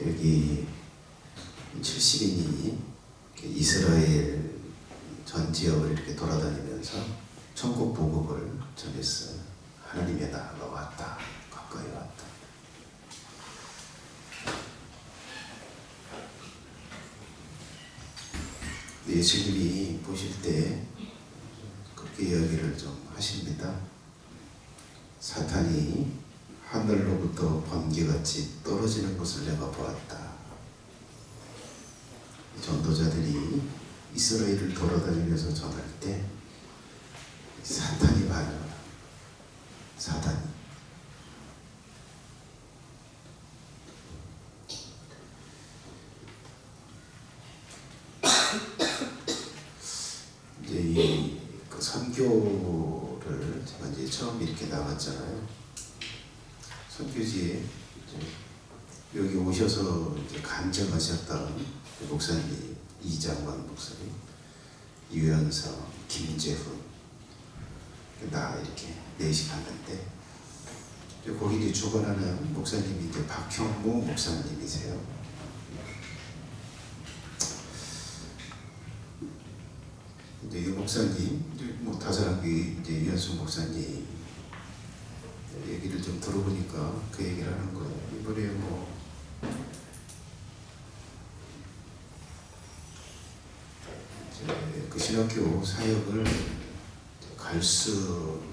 여기 70인이 이스라엘 전 지역을 이렇게 돌아다니면서 천국 복음을 전했어요. 하나님의 나라가 왔다. 가까이 왔다. 예수님이 보실 때 그렇게 이야기를 좀 하십니다. 사탄이 하늘로부터 번개같이 떨어지는 것을 내가 보았다. 전도자들이 이스라엘을 돌아다니면서 전할 때 사탄이 반응을, 사탄이 이제 이 그 선교를 제가 이제 처음 이렇게 나갔잖아요. 선교지에 여기 오셔서 이제 간증하셨던 목사님, 이장관 목사님, 유현성, 김재훈, 나 이렇게 넷이 갔는데 거기 이제 주관하는 목사님이 이제 박형무 목사님이세요. 이제 이 목사님, 뭐 다사랑교 이제 유현성 목사님 얘기를 좀 들어보니까 그 얘기를 하는 거예요. 이번에 뭐 그 신학교 사역을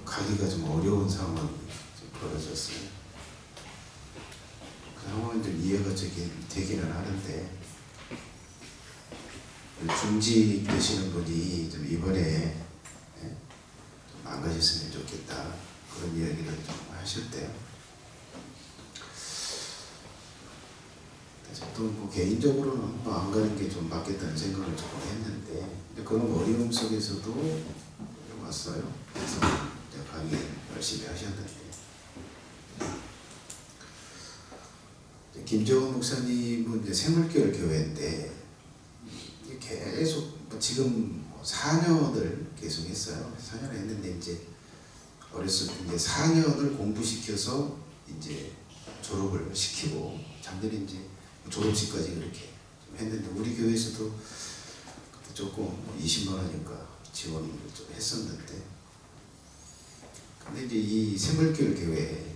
가기가 좀 어려운 상황이 좀 벌어졌어요. 그 상황은 좀 이해가 되기는 하는데 중직 되시는 분이 좀 이번에 좀 안 가셨으면 좋겠다 그런 이야기를 좀 하셨대요. 저도 뭐 개인적으로는 뭐 안 가는 게 좀 맞겠다는 생각을 조금 했는데 그런 어려움 속에서도 왔어요. 그래서 강의 열심히 하셨는데 김정은 목사님은 이제 생물교회 교회인데 계속 지금 4년을 계속 했어요. 4년 했는데 이제 어렸을 때 이제 4년을 공부시켜서 이제 졸업을 시키고 잠들이 이제 졸업식까지 그렇게 했는데 우리 교회에서도 그때 조금 20만 원인가 지원을 좀 했었는데 근데 이제 이 새물교회 교회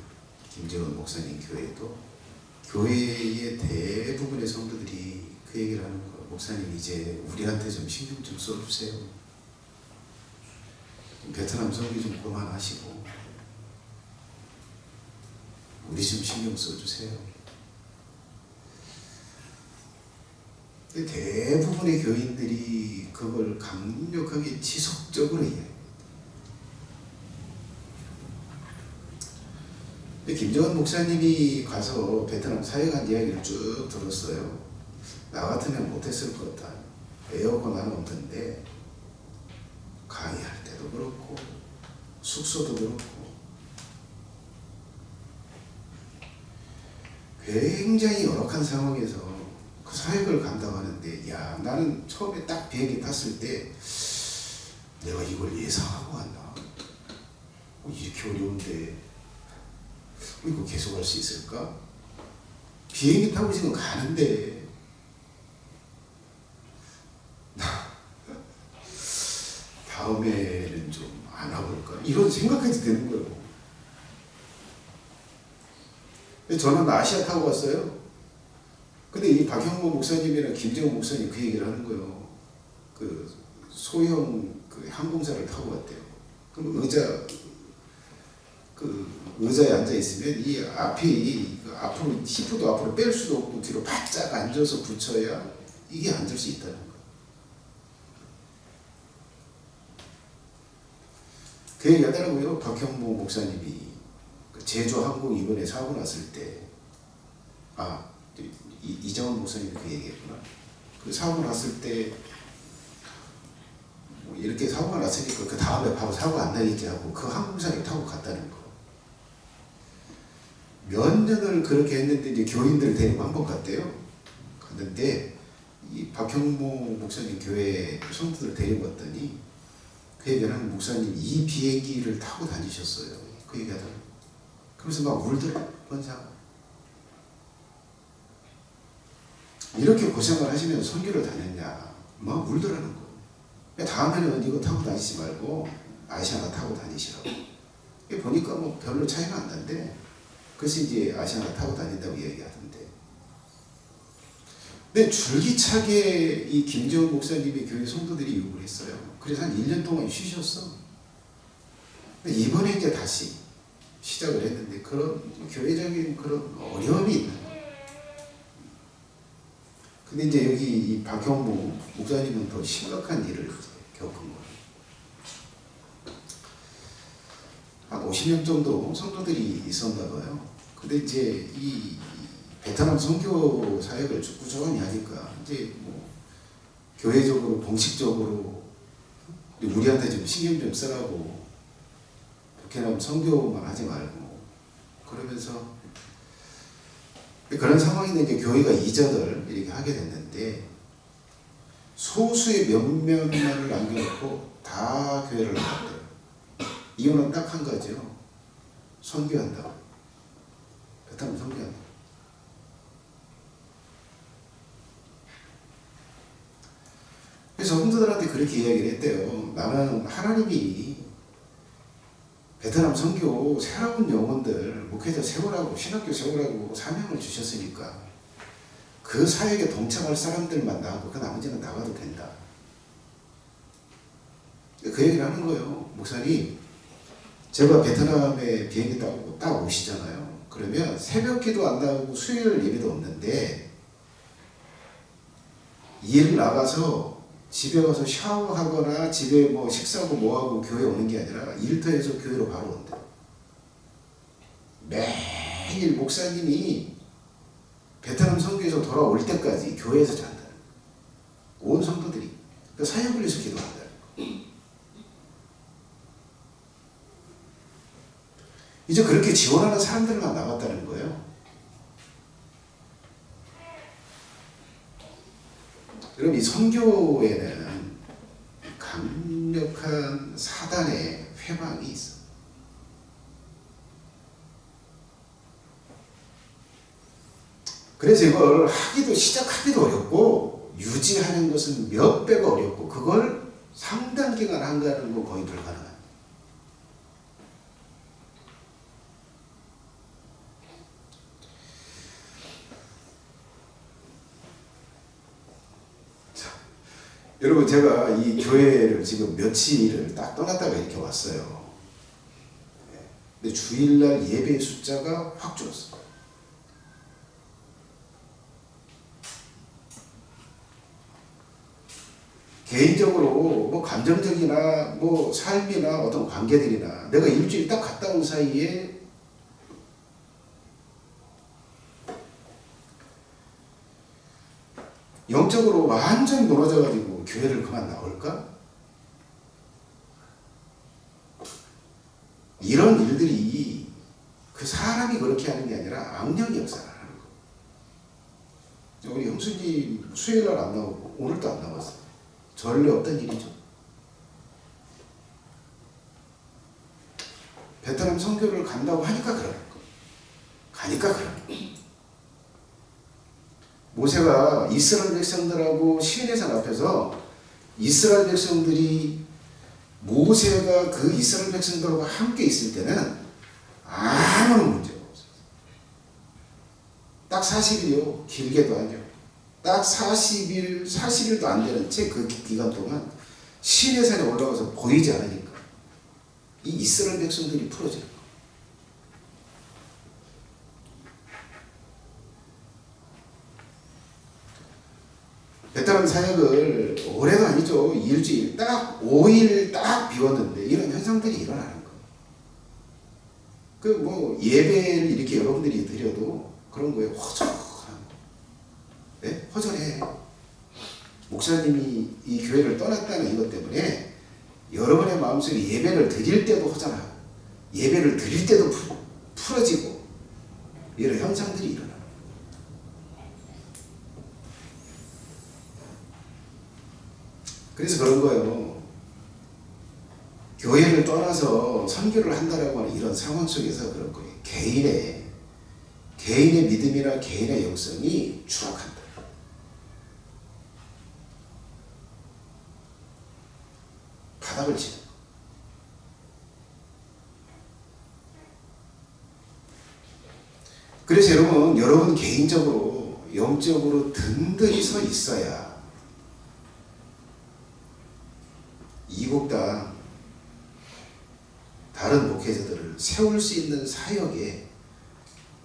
김재원 목사님 교회도 교회의 대부분의 성도들이 그 얘기를 하는 거예요. 목사님 이제 우리한테 좀 신경 좀 써주세요. 베트남 선교 좀 그만하시고 우리 좀 신경 써주세요. 대부분의 교인들이 그걸 강력하게 지속적으로 이야기해요. 김정은 목사님이 가서 베트남 사역한 이야기를 쭉 들었어요. 나 같으면 못했을 것 같다. 에어컨 하나 없는데 강의할 때도 그렇고 숙소도 그렇고 굉장히 열악한 상황에서 그 사역을 감당하는데 야 나는 처음에 딱 비행기 탔을 때 내가 이걸 예상하고 왔나? 이렇게 어려운데 이거 계속 할 수 있을까? 비행기 타고 지금 가는데 다음에는 좀 안 와볼까? 이런 생각까지 드는 거예요. 저는 아시아 타고 왔어요. 근데 이 박형모 목사님이랑 김정은 목사님 그 얘기를 하는 거예요. 그 소형 그 항공사를 타고 왔대요. 그럼 의자에 앉아 있으면 이 앞이 앞으로 히프도 앞으로 뺄 수도 없고 뒤로 바짝 앉아서 붙여야 이게 앉을 수 있다는 거예요. 그 얘기 하더라고요. 박형모 목사님이 제주 항공 이번에 사고 났을 때 이정원 목사님이 그 얘기했구나. 그 사고 났을 때 뭐 이렇게 사고가 났으니까 그 다음에 바로 사고 안 나겠지 하고 그 항공사를 타고 갔다는 거. 몇 년을 그렇게 했는데 이제 교인들 데리고 한 번 갔대요. 갔는데 이 박형모 목사님 교회 성도들 데리고 갔더니 그 얘기하는 목사님 이 비행기를 타고 다니셨어요. 그 얘기하더라고요. 그러면서 막 울더라고요. 권사가. 이렇게 고생을 하시면서 선교를 다녔냐? 막 울더라는 거. 다음에는 이거 타고 다니지 말고 아시아나 타고 다니시라고. 보니까 뭐 별로 차이가 안 난데, 그래서 이제 아시아나 타고 다닌다고 얘기하던데. 근데 줄기차게 이 김재원 목사님의 교회 성도들이 요구를 했어요. 그래서 한 1년 동안 쉬셨어. 근데 이번에 이제 다시 시작을 했는데 그런 교회적인 그런 어려움이 있는 거예요. 근데 이제 여기 이 박형무 목사님은 더 심각한 일을 겪은 거예요. 한 50명 정도 성도들이 있었나 봐요. 근데 이제 이 베트남 선교 사역을 꾸준히 하니까 이제 뭐 교회적으로 공식적으로 우리한테 좀 신경 좀 쓰라고, 베트남 선교만 하지 말고 그러면서 그런 상황인데 이제 교회가 이전을 이렇게 하게 됐는데 소수의 몇몇만을 남겨놓고 다 교회를 나갔대요. 이유는 딱 한 가지요. 선교한다고. 베트남 선교한다고. 그래서 성도들한테 그렇게 이야기를 했대요. 나는 하나님이 베트남 선교 새로운 영혼들 목회자 세우라고, 신학교 세우라고 사명을 주셨으니까 그 사역에 동참할 사람들만 나가고 그 나머지는 나가도 된다. 그 얘기를 하는 거예요. 목사님, 제가 베트남에 비행기 타고 딱 오시잖아요. 그러면 새벽기도 안 나오고 수요일 예배도 없는데 일 나가서 집에 가서 샤워하거나 집에 뭐 식사하고 뭐하고 교회 오는 게 아니라 일터에서 교회로 바로 온다. 매일 목사님이 베트남 선교에서 돌아올 때까지 교회에서 잔다. 온 성도들이 그 사역을 위해서 기도한다. 이제 그렇게 지원하는 사람들만 남았다는 거예요. 여러분, 이 선교에는 강력한 사단의 회방이 있어. 그래서 이걸 시작하기도 어렵고 유지하는 것은 몇 배가 어렵고 그걸 상당 기간 한다는 건 거의 불가능합니다. 여러분, 제가 이 교회를 지금 며칠을 딱 떠났다가 이렇게 왔어요. 근데 주일날 예배 숫자가 확 줄었어요. 개인적으로 뭐 감정적이나 뭐 삶이나 어떤 관계들이나 내가 일주일 딱 갔다 온 사이에 영적으로 완전 무너져가지고 교회를 그만 나올까? 이런 일들이 그 사람이 그렇게 하는 게 아니라 악령이 역사를 하는 거예요. 우리 형수님 수요일날 안 나오고 오늘도 안 나왔어요. 전례 없던 일이죠. 베트남 선교를 간다고 하니까 그러는 거예요. 가니까 그러는 거예요. 모세가 이스라엘 백성들하고 시내산 앞에서 이스라엘 백성들이 모세가 그 이스라엘 백성들과 함께 있을 때는 아무런 문제가 없었어요. 딱 40일이요. 길게도 아니요. 딱 40일도 안 되는 채 그 기간 동안 시내산에 올라가서 보이지 않으니까 이 이스라엘 백성들이 풀어져요. 베트남 사역을 올해도 아니죠. 일주일, 딱 5일 딱 비웠는데 이런 현상들이 일어나는 거예요. 그 뭐 예배를 이렇게 여러분들이 드려도 그런 거예요. 허전한 거. 네? 허전해. 목사님이 이 교회를 떠났다는 이것 때문에 여러분의 마음속에 예배를 드릴 때도 허전하고 예배를 드릴 때도 풀어지고 이런 현상들이 일어나요. 그래서 그런 거예요. 교회를 떠나서 선교를 한다라고 하는 이런 상황 속에서 그런 거예요. 개인의 믿음이나 개인의 영성이 추락한다. 그래서 여러분 개인적으로 영적으로 든든히 서 있어야 이곡당 다른 목회자들을 세울 수 있는 사역에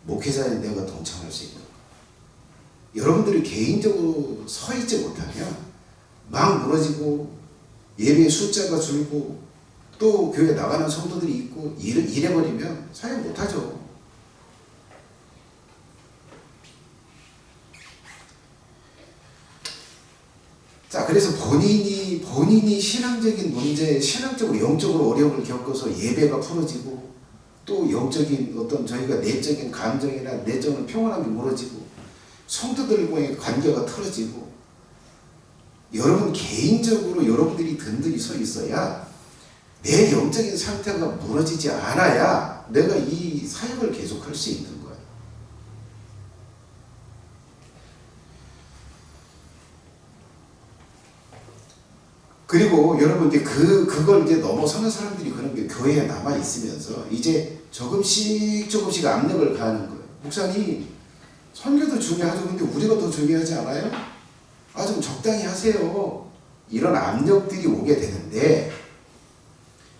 목회자인 내가 동참할 수 있는 거예요. 여러분들이 개인적으로 서 있지 못하면 막 무너지고 예배의 숫자가 줄고 또 교회 나가는 성도들이 있고 이래버리면 사역 못하죠. 자, 그래서 본인이 신앙적인 문제, 신앙적으로 영적으로 어려움을 겪어서 예배가 풀어지고 또 영적인 어떤 저희가 내적인 감정이나 내적인 평온함이 무너지고 성도들과의 관계가 틀어지고 여러분 개인적으로 여러분들이 든든히 서 있어야 내 영적인 상태가 무너지지 않아야 내가 이 사역을 계속할 수 있는 거예요. 그리고 여러분 이제 그걸 이제 넘어서는 사람들이 그런 게 교회에 남아 있으면서 이제 조금씩 압력을 가하는 거예요. 목사님, 선교도 중요하죠. 근데 우리가 더 중요하지 않아요? 좀 적당히 하세요. 이런 압력들이 오게 되는데,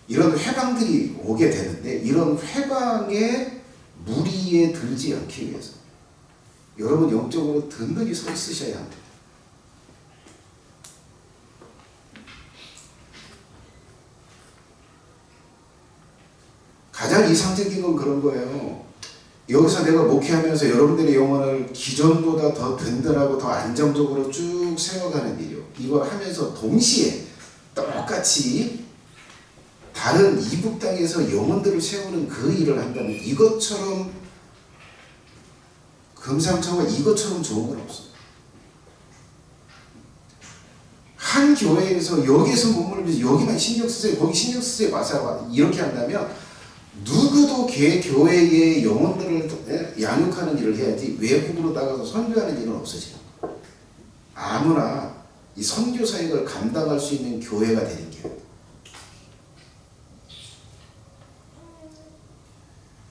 이런 회방들이 오게 되는데, 이런 회방에 무리에 들지 않기 위해서 여러분 영적으로 든든히 서 있으셔야 합니다. 가장 이상적인 건 그런 거예요. 여기서 내가 목회하면서 여러분들의 영혼을 기존보다 더 든든하고 더 안정적으로 쭉 세워가는 일이요. 이걸 하면서 동시에 똑같이 다른 이북 땅에서 영혼들을 세우는 그 일을 한다면 이것처럼 금상첨화 이것처럼 좋은 건 없어요. 한 교회에서 여기서 머물면서 여기만 신경 쓰세요. 거기 신경 쓰세요. 마사가 이렇게 한다면 누구도 교회의 영혼들을 양육하는 일을 해야지 외국으로 나가서 선교하는 일은 없어지는 거예요. 아무나 이 선교 사역을 감당할 수 있는 교회가 되는 게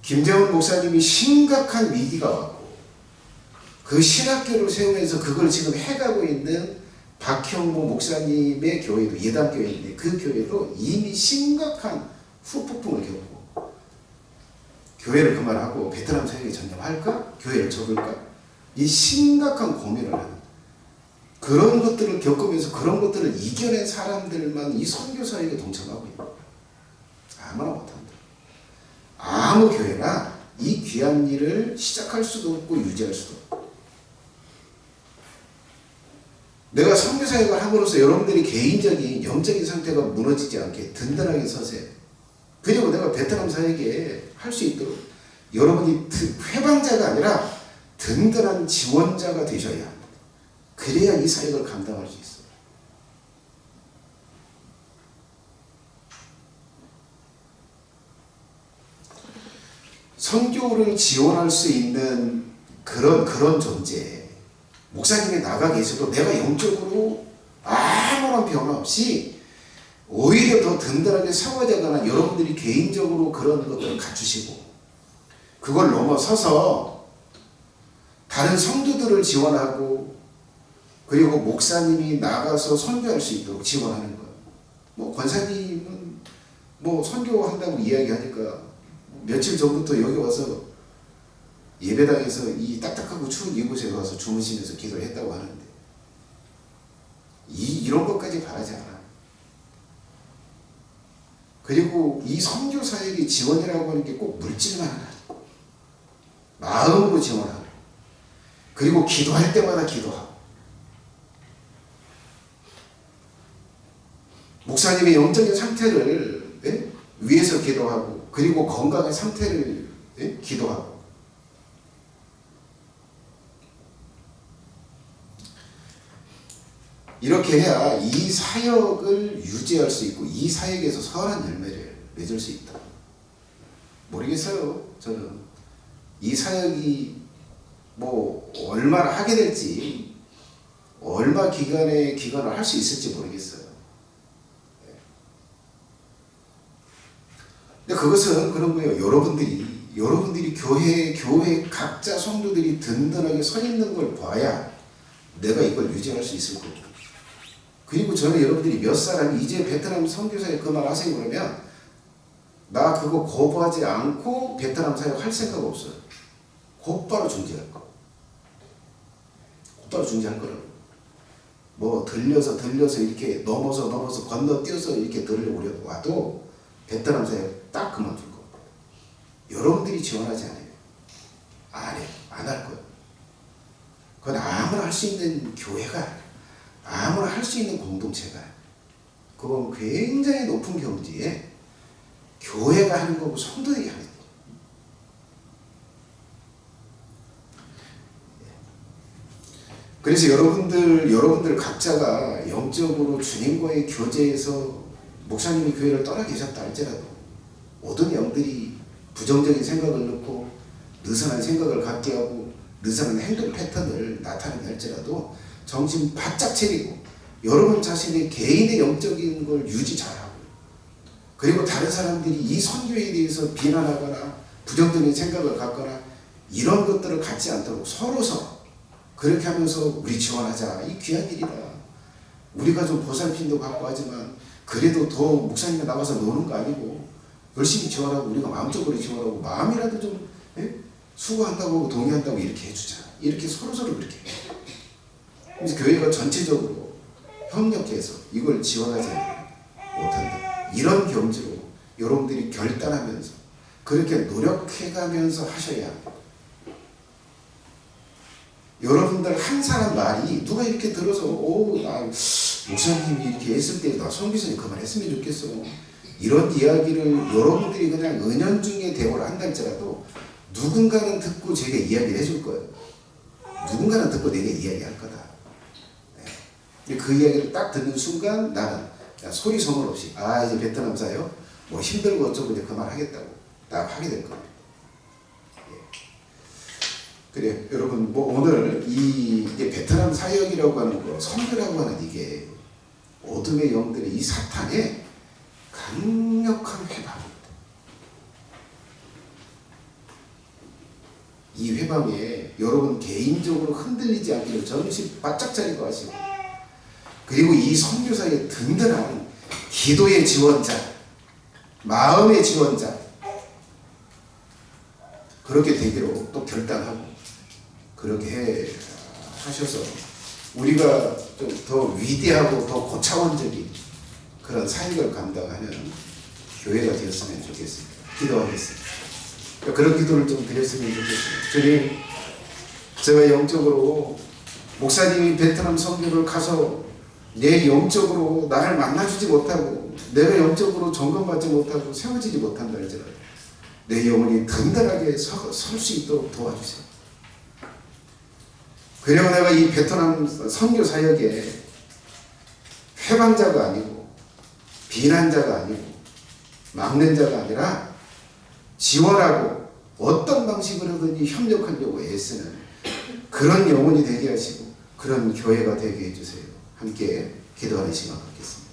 김재원 목사님이 심각한 위기가 왔고 그 신학교를 세우면서 그걸 지금 해가고 있는 박형모 목사님의 교회도 예단교회인데 그 교회도 이미 심각한 후폭풍을 겪고 교회를 그만하고 베트남 사역에 전념할까? 교회를 접을까? 이 심각한 고민을 하는 그런 것들을 겪으면서 그런 것들을 이겨낸 사람들만 이 선교 사역에 동참하고 있는 거예요. 아무나 못한다. 아무 교회나 이 귀한 일을 시작할 수도 없고 유지할 수도 없고 내가 선교 사역을 함으로써 여러분들이 개인적인 영적인 상태가 무너지지 않게 든든하게 서세요. 그리고 내가 베트남 사역에 할 수 있도록 여러분이 회방자가 아니라 든든한 지원자가 되셔야 합니다. 그래야 이 사역을 감당할 수 있어요. 선교를 지원할 수 있는 그런 존재. 목사님이 나가 계셔도 내가 영적으로 아무런 변화 없이 오히려 더 든든하게 세워져가는 여러분들이 개인적으로 그런 것들을 갖추시고 그걸 넘어서서 다른 성도들을 지원하고 그리고 목사님이 나가서 선교할 수 있도록 지원하는 거예요. 뭐 권사님은 뭐 선교한다고 이야기하니까 며칠 전부터 여기 와서 예배당에서 이 딱딱하고 추운 이곳에 와서 주무시면서 기도를 했다고 하는데 이런 것까지 바라지 않아. 그리고 이 선교 사역의 지원이라고 하는 게 꼭 물질만 하나 마음으로 지원하고 그리고 기도할 때마다 기도하고 목사님의 영적인 상태를 위해서 기도하고 그리고 건강의 상태를 기도하고 이렇게 해야 이 사역을 유지할 수 있고 이 사역에서 선한 열매를 맺을 수 있다. 모르겠어요. 저는 이 사역이 뭐 얼마나 하게 될지 얼마 기간을 할 수 있을지 모르겠어요. 근데 그것은 그런 거예요. 여러분들이 교회 각자 성도들이 든든하게 서 있는 걸 봐야 내가 이걸 유지할 수 있을 거고. 그리고 저는 여러분들이 몇 사람이 이제 베트남 선교사에 그 말 하세요 그러면 나 그거 거부하지 않고 베트남 사역 할 생각 없어요. 곧바로 중지할 거. 곧바로 중지할 거라고. 뭐 들려서 이렇게 넘어서 건너뛰어서 이렇게 들으려고 와도 베트남 사역 딱 그만둘 거. 여러분들이 지원하지 않아요. 안 해요. 안 할 거예요. 그건 아무나 할 수 있는 교회가 아무나 할 수 있는 공동체가 그건 굉장히 높은 경지에 교회가 하는 거고 성도들이 하는 거예요. 그래서 여러분들 각자가 영적으로 주님과의 교제에서 목사님이 교회를 떠나 계셨다 할지라도 모든 영들이 부정적인 생각을 넣고 느슨한 생각을 갖게 하고 느슨한 행동 패턴을 나타내게 할지라도 정신 바짝 차리고 여러분 자신의 개인의 영적인 걸 유지 잘하고 그리고 다른 사람들이 이 선교에 대해서 비난하거나 부정적인 생각을 갖거나 이런 것들을 갖지 않도록 서로 그렇게 하면서 우리 지원하자. 이 귀한 일이다. 우리가 좀 보살핌도 갖고 하지만 그래도 더 목사님이 나가서 노는 거 아니고 열심히 지원하고 우리가 마음적으로 지원하고 마음이라도 좀 수고한다고 동의한다고 이렇게 해주자. 이렇게 서로 그렇게 해요. 그래서 교회가 전체적으로 협력해서 이걸 지원하지 못한다. 이런 경지로 여러분들이 결단하면서 그렇게 노력해가면서 하셔야 합니다. 여러분들 한 사람 말이 누가 이렇게 들어서 나 목사님이 이렇게 했을 때 나 선교사님 그만했으면 좋겠어. 이런 이야기를 여러분들이 그냥 은연중에 대화를 한다 할지라도 누군가는 듣고 제게 이야기를 해줄 거예요. 누군가는 듣고 내게 이야기할 거다. 그 이야기를 딱 듣는 순간 나는 소리 소문 없이 이제 베트남 사요 뭐 힘들고 어쩌고 이제 그만 하겠다고 딱 하게 될 겁니다. 그래 여러분 뭐 오늘 이게 베트남 사역이라고 하는 거 선교라고 하는 이게 어둠의 영들의 이 사탄의 강력한 회방입니다. 이 회방에 여러분 개인적으로 흔들리지 않기를 정신 바짝 차리고 하시고 그리고 이 선교사의 든든한 기도의 지원자 마음의 지원자 그렇게 되기로 또 결단하고 그렇게 하셔서 우리가 좀 더 위대하고 더 고차원적인 그런 사역을 감당하는 교회가 되었으면 좋겠습니다. 기도하겠습니다. 그런 기도를 좀 드렸으면 좋겠습니다. 주님, 제가 영적으로 목사님이 베트남 선교를 가서 내 영적으로 나를 만나주지 못하고 내가 영적으로 점검받지 못하고 세워지지 못한다 할지라도 내 영혼이 든든하게 설 수 있도록 도와주세요. 그리고 내가 이 베트남 선교 사역에 회방자가 아니고 비난자가 아니고 막는 자가 아니라 지원하고 어떤 방식으로든지 협력하려고 애쓰는 그런 영혼이 되게 하시고 그런 교회가 되게 해주세요. 함께 기도하는 시간 갖겠습니다.